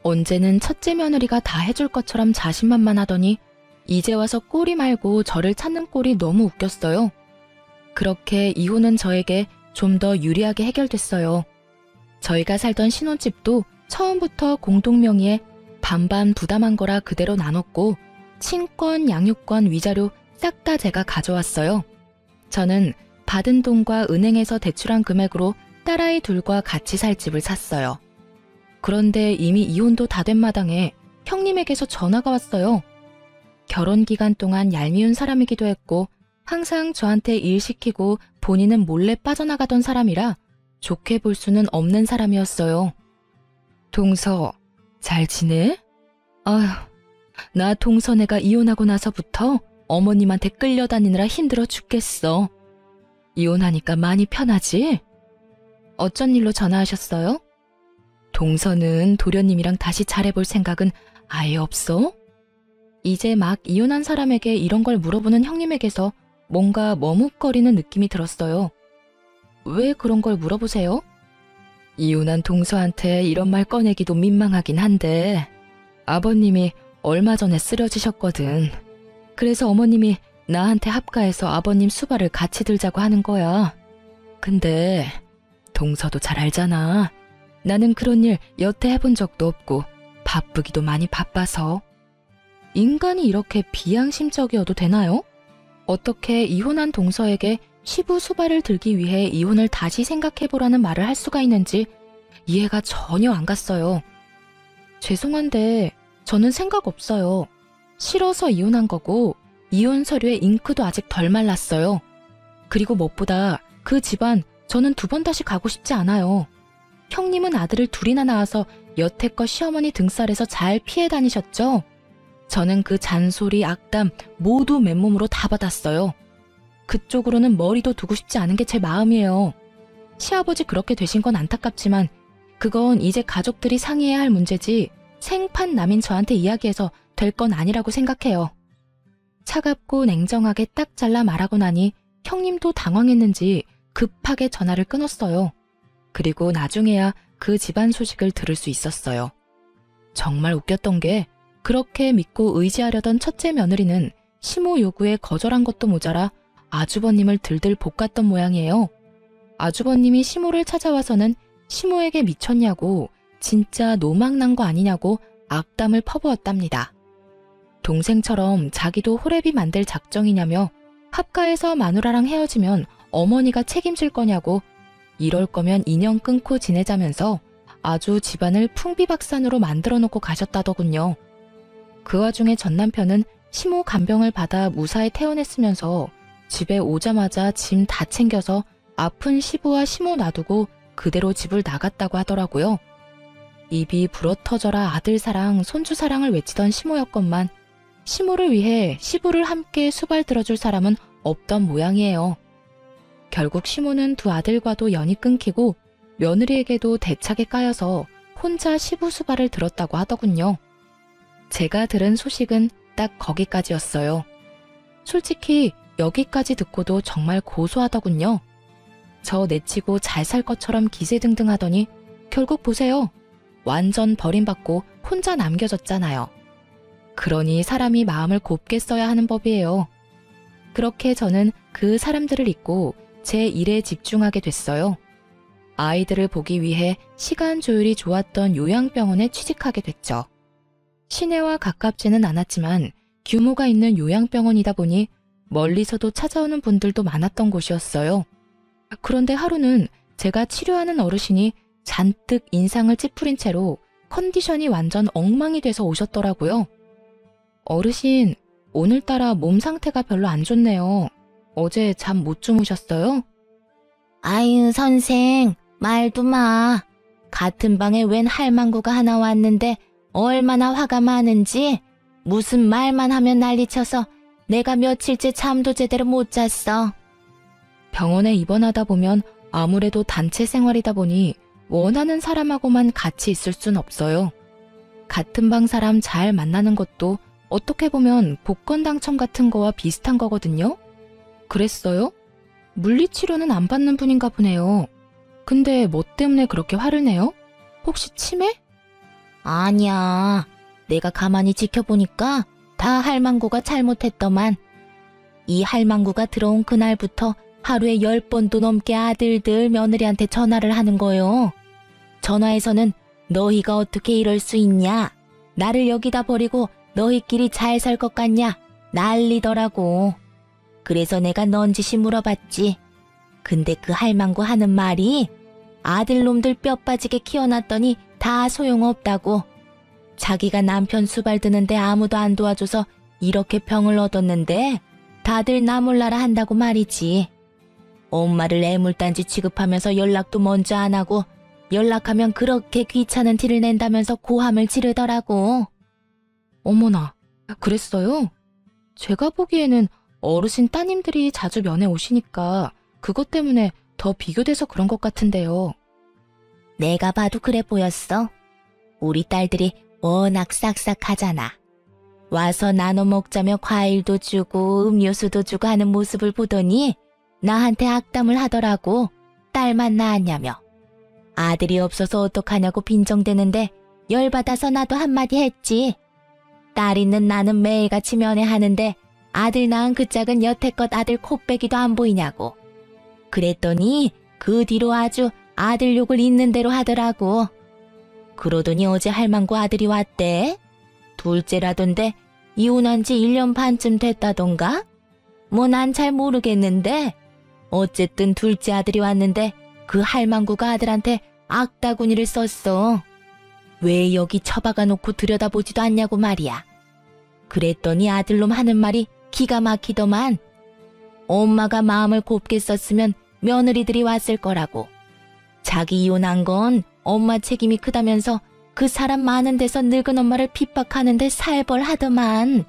Speaker 1: 언제는 첫째 며느리가 다 해줄 것처럼 자신만만하더니 이제 와서 꼬리 말고 저를 찾는 꼴이 너무 웃겼어요. 그렇게 이혼은 저에게 좀 더 유리하게 해결됐어요. 저희가 살던 신혼집도 처음부터 공동명의에 반반 부담한 거라 그대로 나눴고 친권, 양육권, 위자료 싹 다 제가 가져왔어요. 저는 받은 돈과 은행에서 대출한 금액으로 딸아이 둘과 같이 살 집을 샀어요. 그런데 이미 이혼도 다 된 마당에 형님에게서 전화가 왔어요. 결혼 기간 동안 얄미운 사람이기도 했고 항상 저한테 일 시키고 본인은 몰래 빠져나가던 사람이라 좋게 볼 수는 없는 사람이었어요. 동서, 잘 지내? 아휴, 나 동서네가 이혼하고 나서부터 어머님한테 끌려다니느라 힘들어 죽겠어. 이혼하니까 많이 편하지? 어쩐 일로 전화하셨어요? 동서는 도련님이랑 다시 잘해볼 생각은 아예 없어? 이제 막 이혼한 사람에게 이런 걸 물어보는 형님에게서 뭔가 머뭇거리는 느낌이 들었어요. 왜 그런 걸 물어보세요? 이혼한 동서한테 이런 말 꺼내기도 민망하긴 한데 아버님이 얼마 전에 쓰러지셨거든. 그래서 어머님이 나한테 합가해서 아버님 수발을 같이 들자고 하는 거야. 근데 동서도 잘 알잖아. 나는 그런 일 여태 해본 적도 없고 바쁘기도 많이 바빠서. 인간이 이렇게 비양심적이어도 되나요? 어떻게 이혼한 동서에게 시부 수발을 들기 위해 이혼을 다시 생각해보라는 말을 할 수가 있는지 이해가 전혀 안 갔어요. 죄송한데 저는 생각 없어요. 싫어서 이혼한 거고 이혼 서류에 잉크도 아직 덜 말랐어요. 그리고 무엇보다 그 집안 저는 두 번 다시 가고 싶지 않아요. 형님은 아들을 둘이나 낳아서 여태껏 시어머니 등살에서 잘 피해 다니셨죠? 저는 그 잔소리, 악담 모두 맨몸으로 다 받았어요. 그쪽으로는 머리도 두고 싶지 않은 게 제 마음이에요. 시아버지 그렇게 되신 건 안타깝지만 그건 이제 가족들이 상의해야 할 문제지 생판 남인 저한테 이야기해서 될 건 아니라고 생각해요. 차갑고 냉정하게 딱 잘라 말하고 나니 형님도 당황했는지 급하게 전화를 끊었어요. 그리고 나중에야 그 집안 소식을 들을 수 있었어요. 정말 웃겼던 게 그렇게 믿고 의지하려던 첫째 며느리는 시모 요구에 거절한 것도 모자라 아주버님을 들들 볶았던 모양이에요. 아주버님이 시모를 찾아와서는 시모에게 미쳤냐고 진짜 노망난 거 아니냐고 악담을 퍼부었답니다. 동생처럼 자기도 호래비 만들 작정이냐며 합가에서 마누라랑 헤어지면 어머니가 책임질 거냐고 이럴 거면 인연 끊고 지내자면서 아주 집안을 풍비박산으로 만들어 놓고 가셨다더군요. 그 와중에 전 남편은 심호 간병을 받아 무사히 퇴원했으면서 집에 오자마자 짐 다 챙겨서 아픈 시부와 시모 놔두고 그대로 집을 나갔다고 하더라고요. 입이 불어터져라 아들 사랑, 손주 사랑을 외치던 시모였건만 시모를 위해 시부를 함께 수발 들어줄 사람은 없던 모양이에요. 결국 시모는 두 아들과도 연이 끊기고 며느리에게도 대차게 까여서 혼자 시부 수발을 들었다고 하더군요. 제가 들은 소식은 딱 거기까지였어요. 솔직히 여기까지 듣고도 정말 고소하더군요. 저 내치고 잘 살 것처럼 기세등등하더니 결국 보세요. 완전 버림받고 혼자 남겨졌잖아요. 그러니 사람이 마음을 곱게 써야 하는 법이에요. 그렇게 저는 그 사람들을 잊고 제 일에 집중하게 됐어요. 아이들을 보기 위해 시간 조율이 좋았던 요양병원에 취직하게 됐죠. 시내와 가깝지는 않았지만 규모가 있는 요양병원이다 보니 멀리서도 찾아오는 분들도 많았던 곳이었어요. 그런데 하루는 제가 치료하는 어르신이 잔뜩 인상을 찌푸린 채로 컨디션이 완전 엉망이 돼서 오셨더라고요. 어르신, 오늘따라 몸 상태가 별로 안 좋네요. 어제 잠 못 주무셨어요?
Speaker 2: 아유, 선생, 말도 마. 같은 방에 웬 할망구가 하나 왔는데 얼마나 화가 많은지 무슨 말만 하면 난리쳐서 내가 며칠째 잠도 제대로 못 잤어.
Speaker 1: 병원에 입원하다 보면 아무래도 단체 생활이다 보니 원하는 사람하고만 같이 있을 순 없어요. 같은 방 사람 잘 만나는 것도 어떻게 보면 복권 당첨 같은 거와 비슷한 거거든요. 그랬어요? 물리치료는 안 받는 분인가 보네요. 근데 뭐 때문에 그렇게 화를 내요? 혹시 치매?
Speaker 2: 아니야. 내가 가만히 지켜보니까 다 할망구가 잘못했더만. 이 할망구가 들어온 그날부터 하루에 10번도 넘게 아들들 며느리한테 전화를 하는 거요. 전화에서는 너희가 어떻게 이럴 수 있냐? 나를 여기다 버리고 너희끼리 잘 살 것 같냐? 난리더라고. 그래서 내가 넌지시 물어봤지. 근데 그 할망구 하는 말이 아들놈들 뼈 빠지게 키워놨더니 다 소용없다고. 자기가 남편 수발 드는데 아무도 안 도와줘서 이렇게 병을 얻었는데 다들 나 몰라라 한다고 말이지. 엄마를 애물단지 취급하면서 연락도 먼저 안 하고 연락하면 그렇게 귀찮은 티를 낸다면서 고함을 지르더라고.
Speaker 1: 어머나, 그랬어요? 제가 보기에는 어르신 따님들이 자주 면회 오시니까 그것 때문에 더 비교돼서 그런 것 같은데요.
Speaker 2: 내가 봐도 그래 보였어. 우리 딸들이 워낙 싹싹하잖아. 와서 나눠 먹자며 과일도 주고 음료수도 주고 하는 모습을 보더니 나한테 악담을 하더라고. 딸만 낳았냐며. 아들이 없어서 어떡하냐고 빈정대는데 열받아서 나도 한마디 했지. 딸 있는 나는 매일같이 면회하는데 아들 낳은 그 짝은 여태껏 아들 코빼기도 안 보이냐고. 그랬더니 그 뒤로 아주 아들 욕을 있는 대로 하더라고. 그러더니 어제 할망구 아들이 왔대. 둘째라던데 이혼한 지 1년 반쯤 됐다던가? 뭐 난 잘 모르겠는데 어쨌든 둘째 아들이 왔는데 그 할망구가 아들한테 악다구니를 썼어. 왜 여기 처박아 놓고 들여다보지도 않냐고 말이야. 그랬더니 아들놈 하는 말이 기가 막히더만. 엄마가 마음을 곱게 썼으면 며느리들이 왔을 거라고. 자기 이혼한 건 엄마 책임이 크다면서 그 사람 많은 데서 늙은 엄마를 핍박하는데 살벌하더만.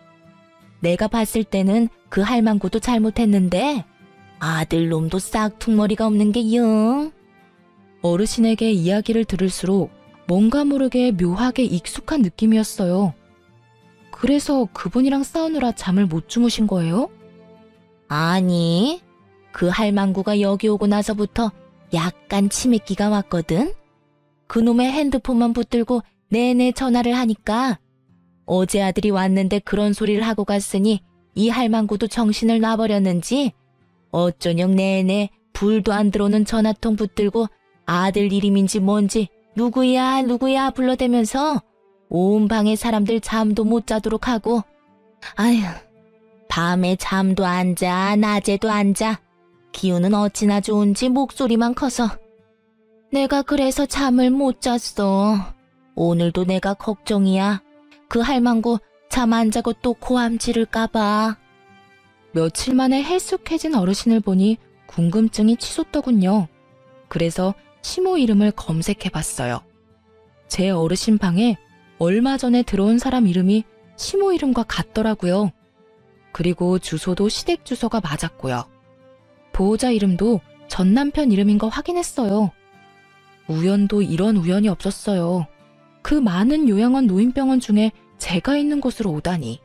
Speaker 2: 내가 봤을 때는 그 할망구도 잘못했는데 아들놈도 싹퉁머리가 없는 게 영.
Speaker 1: 어르신에게 이야기를 들을수록 뭔가 모르게 묘하게 익숙한 느낌이었어요. 그래서 그분이랑 싸우느라 잠을 못 주무신 거예요?
Speaker 2: 아니, 그 할망구가 여기 오고 나서부터 약간 치매기가 왔거든. 그놈의 핸드폰만 붙들고 내내 전화를 하니까 어제 아들이 왔는데 그런 소리를 하고 갔으니 이 할망구도 정신을 놔버렸는지 어쩌녕 내내 불도 안 들어오는 전화통 붙들고 아들 이름인지 뭔지 누구야 누구야 불러대면서 온 방에 사람들 잠도 못 자도록 하고 아휴, 밤에 잠도 안 자, 낮에도 안 자. 기운은 어찌나 좋은지 목소리만 커서. 내가 그래서 잠을 못 잤어. 오늘도 내가 걱정이야. 그 할망구 잠 안 자고 또 고함 지를까봐.
Speaker 1: 며칠 만에 헬쑥해진 어르신을 보니 궁금증이 치솟더군요. 그래서 시모 이름을 검색해봤어요. 제 어르신 방에 얼마 전에 들어온 사람 이름이 시모 이름과 같더라고요. 그리고 주소도 시댁 주소가 맞았고요. 보호자 이름도 전 남편 이름인 거 확인했어요. 우연도 이런 우연이 없었어요. 그 많은 요양원 노인병원 중에 제가 있는 곳으로 오다니.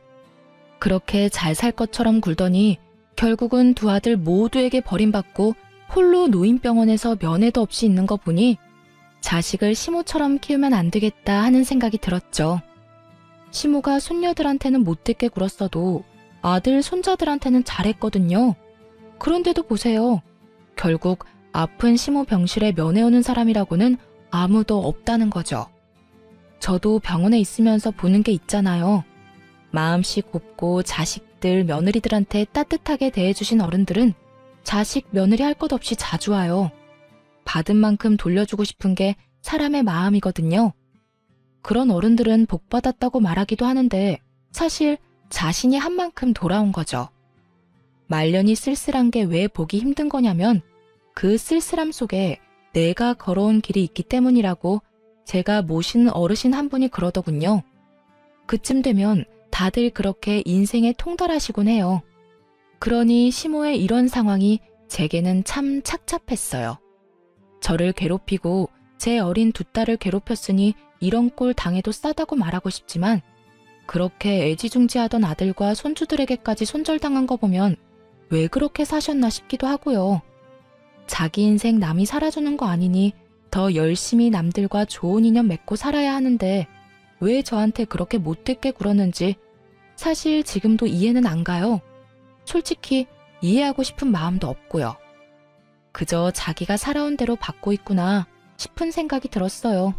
Speaker 1: 그렇게 잘 살 것처럼 굴더니 결국은 두 아들 모두에게 버림받고 홀로 노인병원에서 면회도 없이 있는 거 보니 자식을 시모처럼 키우면 안 되겠다 하는 생각이 들었죠. 시모가 손녀들한테는 못되게 굴었어도 아들, 손자들한테는 잘했거든요. 그런데도 보세요. 결국 아픈 시모 병실에 면회 오는 사람이라고는 아무도 없다는 거죠. 저도 병원에 있으면서 보는 게 있잖아요. 마음씨 곱고 자식들, 며느리들한테 따뜻하게 대해주신 어른들은 자식, 며느리 할 것 없이 자주 와요. 받은 만큼 돌려주고 싶은 게 사람의 마음이거든요. 그런 어른들은 복 받았다고 말하기도 하는데 사실 자신이 한 만큼 돌아온 거죠. 말년이 쓸쓸한 게 왜 보기 힘든 거냐면 그 쓸쓸함 속에 내가 걸어온 길이 있기 때문이라고 제가 모시는 어르신 한 분이 그러더군요. 그쯤 되면 다들 그렇게 인생에 통달하시곤 해요. 그러니 시모의 이런 상황이 제게는 참 착잡했어요. 저를 괴롭히고 제 어린 두 딸을 괴롭혔으니 이런 꼴 당해도 싸다고 말하고 싶지만 그렇게 애지중지하던 아들과 손주들에게까지 손절당한 거 보면 왜 그렇게 사셨나 싶기도 하고요. 자기 인생 남이 살아주는 거 아니니 더 열심히 남들과 좋은 인연 맺고 살아야 하는데 왜 저한테 그렇게 못되게 굴었는지 사실 지금도 이해는 안 가요. 솔직히 이해하고 싶은 마음도 없고요. 그저 자기가 살아온 대로 받고 있구나 싶은 생각이 들었어요.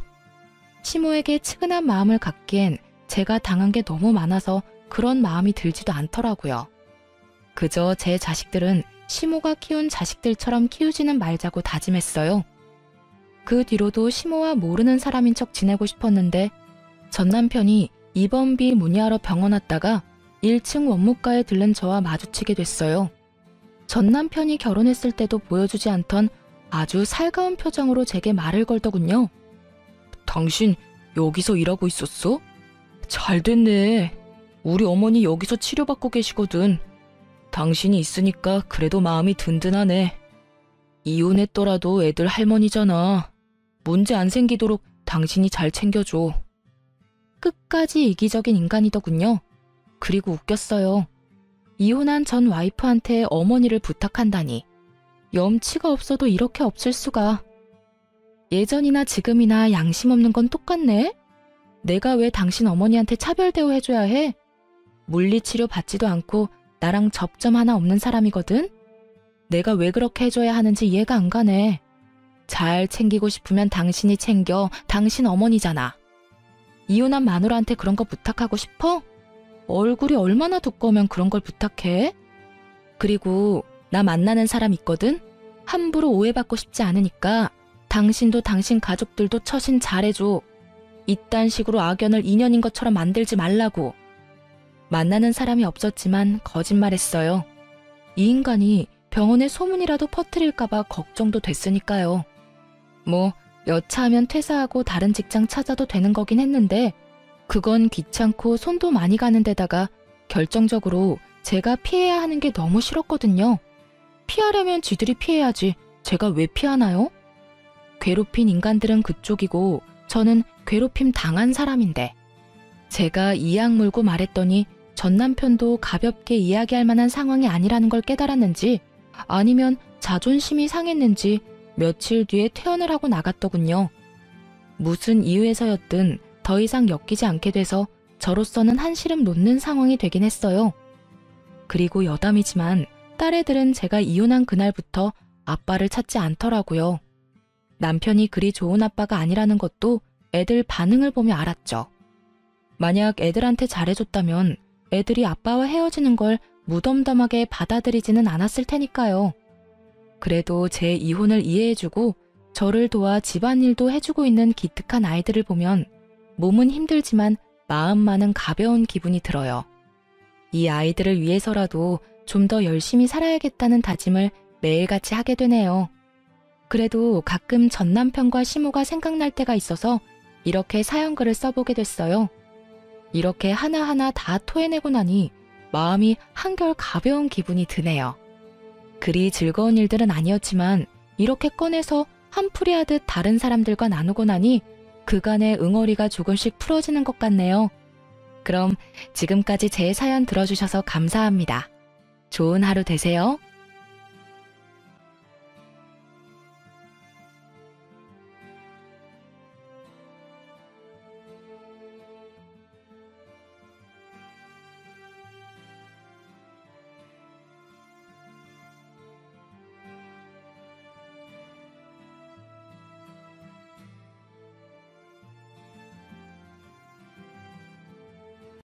Speaker 1: 시모에게 측은한 마음을 갖기엔 제가 당한 게 너무 많아서 그런 마음이 들지도 않더라고요. 그저 제 자식들은 시모가 키운 자식들처럼 키우지는 말자고 다짐했어요. 그 뒤로도 시모와 모르는 사람인 척 지내고 싶었는데 전 남편이 입원비 문의하러 병원 왔다가 1층 원무과에 들른 저와 마주치게 됐어요. 전 남편이 결혼했을 때도 보여주지 않던 아주 살가운 표정으로 제게 말을 걸더군요. 당신 여기서 일하고 있었어? 잘 됐네. 우리 어머니 여기서 치료받고 계시거든. 당신이 있으니까 그래도 마음이 든든하네. 이혼했더라도 애들 할머니잖아. 문제 안 생기도록 당신이 잘 챙겨줘. 끝까지 이기적인 인간이더군요. 그리고 웃겼어요. 이혼한 전 와이프한테 어머니를 부탁한다니. 염치가 없어도 이렇게 없을 수가. 예전이나 지금이나 양심 없는 건 똑같네? 내가 왜 당신 어머니한테 차별 대우해줘야 해? 물리치료 받지도 않고 나랑 접점 하나 없는 사람이거든? 내가 왜 그렇게 해줘야 하는지 이해가 안 가네. 잘 챙기고 싶으면 당신이 챙겨. 당신 어머니잖아. 이혼한 마누라한테 그런 거 부탁하고 싶어? 얼굴이 얼마나 두꺼우면 그런 걸 부탁해? 그리고 나 만나는 사람 있거든? 함부로 오해받고 싶지 않으니까 당신도 당신 가족들도 처신 잘해줘. 이딴 식으로 악연을 인연인 것처럼 만들지 말라고. 만나는 사람이 없었지만 거짓말했어요. 이 인간이 병원에 소문이라도 퍼뜨릴까봐 걱정도 됐으니까요. 뭐 여차하면 퇴사하고 다른 직장 찾아도 되는 거긴 했는데 그건 귀찮고 손도 많이 가는 데다가 결정적으로 제가 피해야 하는 게 너무 싫었거든요. 피하려면 지들이 피해야지 제가 왜 피하나요? 괴롭힌 인간들은 그쪽이고 저는 괴롭힘 당한 사람인데 제가 이악 물고 말했더니 전 남편도 가볍게 이야기할 만한 상황이 아니라는 걸 깨달았는지 아니면 자존심이 상했는지 며칠 뒤에 퇴원을 하고 나갔더군요. 무슨 이유에서였든 더 이상 엮이지 않게 돼서 저로서는 한시름 놓는 상황이 되긴 했어요. 그리고 여담이지만 딸애들은 제가 이혼한 그날부터 아빠를 찾지 않더라고요. 남편이 그리 좋은 아빠가 아니라는 것도 애들 반응을 보며 알았죠. 만약 애들한테 잘해줬다면 애들이 아빠와 헤어지는 걸 무덤덤하게 받아들이지는 않았을 테니까요. 그래도 제 이혼을 이해해주고 저를 도와 집안일도 해주고 있는 기특한 아이들을 보면 몸은 힘들지만 마음만은 가벼운 기분이 들어요. 이 아이들을 위해서라도 좀 더 열심히 살아야겠다는 다짐을 매일같이 하게 되네요. 그래도 가끔 전 남편과 시모가 생각날 때가 있어서 이렇게 사연글을 써보게 됐어요. 이렇게 하나하나 다 토해내고 나니 마음이 한결 가벼운 기분이 드네요. 그리 즐거운 일들은 아니었지만 이렇게 꺼내서 한풀이 하듯 다른 사람들과 나누고 나니 그간의 응어리가 조금씩 풀어지는 것 같네요. 그럼 지금까지 제 사연 들어주셔서 감사합니다. 좋은 하루 되세요.